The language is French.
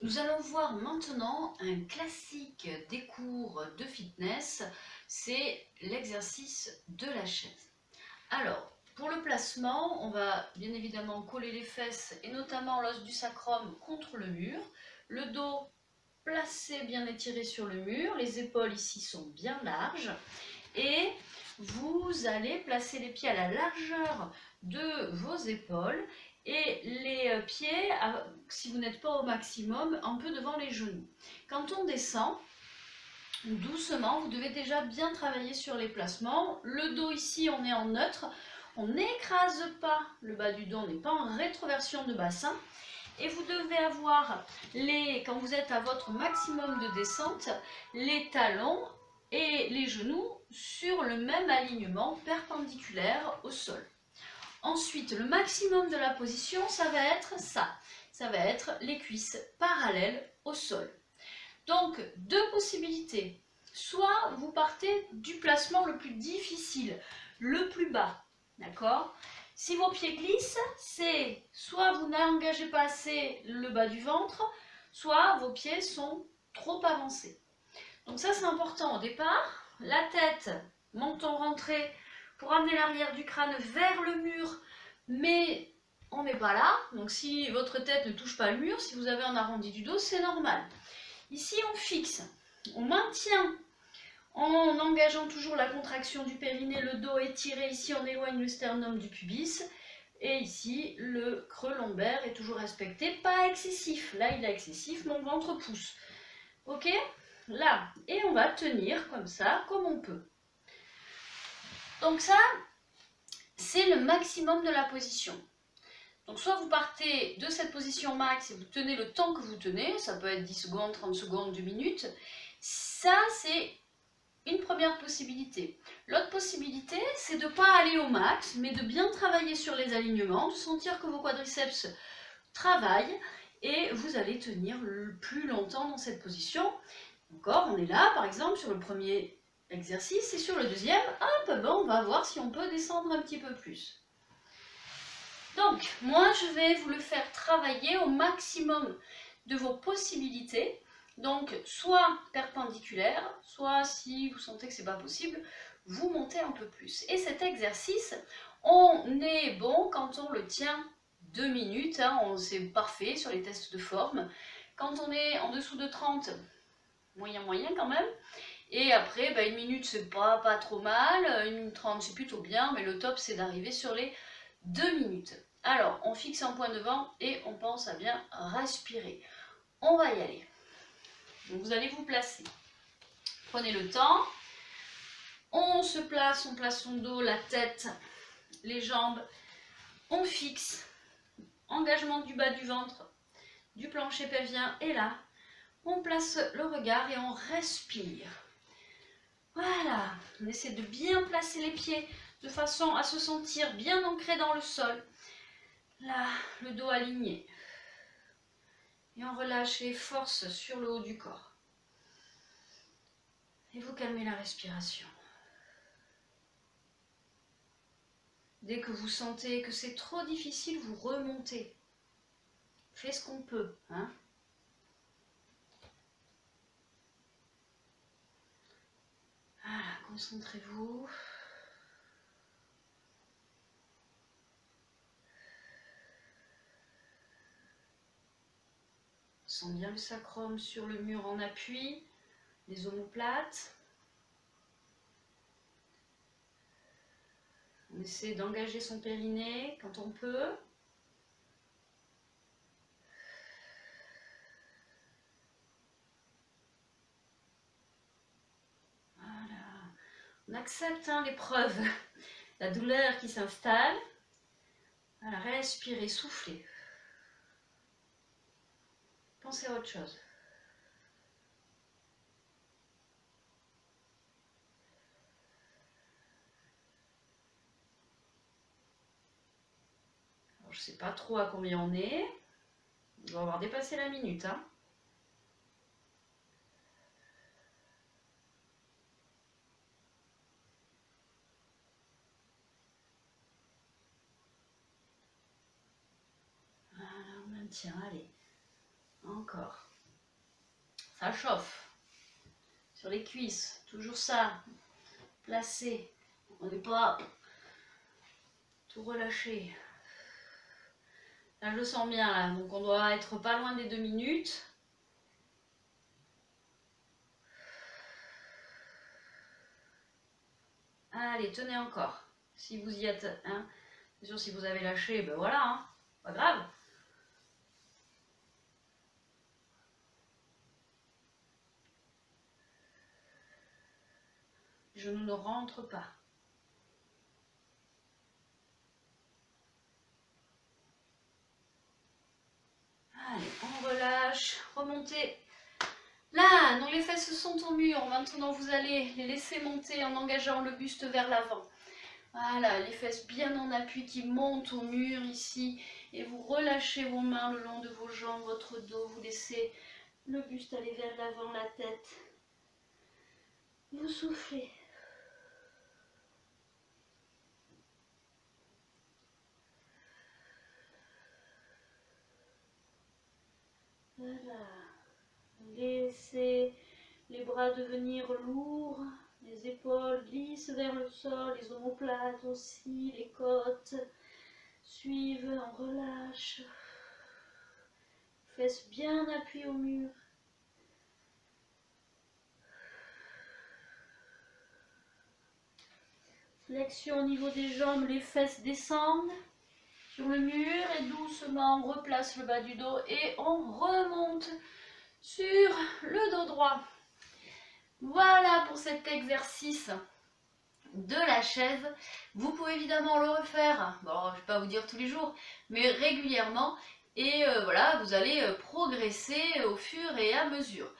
Nous allons voir maintenant un classique des cours de fitness, c'est l'exercice de la chaise. Alors, pour le placement, on va bien évidemment coller les fesses et notamment l'os du sacrum contre le mur, le dos placé bien étiré sur le mur, les épaules ici sont bien larges et vous allez placer les pieds à la largeur de vos épaules et les pieds, si vous n'êtes pas au maximum, un peu devant les genoux. Quand on descend, doucement, vous devez déjà bien travailler sur les placements. Le dos ici, on est en neutre. On n'écrase pas le bas du dos, on n'est pas en rétroversion de bassin. Et vous devez avoir, quand vous êtes à votre maximum de descente, les talons et les genoux sur le même alignement perpendiculaire au sol. Ensuite, le maximum de la position, ça va être ça. Ça va être les cuisses parallèles au sol. Donc, deux possibilités. Soit vous partez du placement le plus difficile, le plus bas, d'accord? Si vos pieds glissent, c'est soit vous n'engagez pas assez le bas du ventre, soit vos pieds sont trop avancés. Donc ça, c'est important au départ. La tête, menton rentré, pour amener l'arrière du crâne vers le mur, mais on n'est pas là. Donc si votre tête ne touche pas le mur, si vous avez un arrondi du dos, c'est normal. Ici, on fixe, on maintient en engageant toujours la contraction du périnée, le dos étiré. Ici, on éloigne le sternum du pubis. Et ici, le creux lombaire est toujours respecté, pas excessif. Là, il est excessif, mon ventre pousse. Ok? Là, et on va tenir comme ça, comme on peut. Donc ça, c'est le maximum de la position. Donc soit vous partez de cette position max et vous tenez le temps que vous tenez, ça peut être 10 secondes, 30 secondes, 2 minutes. Ça, c'est une première possibilité. L'autre possibilité, c'est de ne pas aller au max, mais de bien travailler sur les alignements, de sentir que vos quadriceps travaillent et vous allez tenir le plus longtemps dans cette position. Encore, on est là, par exemple, sur le premier exercice et sur le deuxième, hop, on va voir si on peut descendre un petit peu plus. Donc, moi, je vais vous le faire travailler au maximum de vos possibilités. Donc, soit perpendiculaire, soit si vous sentez que ce n'est pas possible, vous montez un peu plus. Et cet exercice, on est bon quand on le tient 2 minutes, hein, c'est parfait sur les tests de forme. Quand on est en dessous de 30, moyen quand même. Et après, 1 minute, c'est pas trop mal. 1 minute 30, c'est plutôt bien. Mais le top, c'est d'arriver sur les 2 minutes. Alors, on fixe un point devant et on pense à bien respirer. On va y aller. Donc, vous allez vous placer. Prenez le temps. On se place, on place son dos, la tête, les jambes. On fixe. Engagement du bas du ventre, du plancher pelvien. Et là, on place le regard et on respire. Voilà, on essaie de bien placer les pieds de façon à se sentir bien ancré dans le sol. Là, le dos aligné. Et on relâche les forces sur le haut du corps. Et vous calmez la respiration. Dès que vous sentez que c'est trop difficile, vous remontez. Faites ce qu'on peut, hein. Voilà, concentrez-vous. Sent bien le sacrum sur le mur en appui, les omoplates. On essaie d'engager son périnée quand on peut. Voilà. On accepte l'épreuve, la douleur qui s'installe. Voilà, respirez, soufflez. Pensez à autre chose. Alors, je ne sais pas trop à combien on est. On doit avoir dépassé la minute, hein. Voilà, on maintient, allez. Encore. ça chauffe. Sur les cuisses, toujours ça. Placé. On n'est pas tout relâché. Là, je le sens bien, là. Donc, on doit être pas loin des 2 minutes. Allez, tenez encore. Si vous y êtes, hein. Bien sûr, si vous avez lâché, ben voilà, hein. Pas grave. Je ne rentre pas. Allez, on relâche, remontez. Là, donc les fesses sont au mur. Maintenant, vous allez les laisser monter en engageant le buste vers l'avant. Voilà, les fesses bien en appui qui montent au mur ici. Et vous relâchez vos mains le long de vos jambes, votre dos. Vous laissez le buste aller vers l'avant, la tête. Vous soufflez. Voilà. Laissez les bras devenir lourds, les épaules glissent vers le sol, les omoplates aussi, les côtes suivent, on relâche. Fesses bien appuyées au mur. Flexion au niveau des jambes, les fesses descendent sur le mur et doucement on replace le bas du dos et on remonte sur le dos droit. Voilà pour cet exercice de la chaise. Vous pouvez évidemment le refaire, bon, je ne vais pas vous dire tous les jours, mais régulièrement. Et voilà, vous allez progresser au fur et à mesure.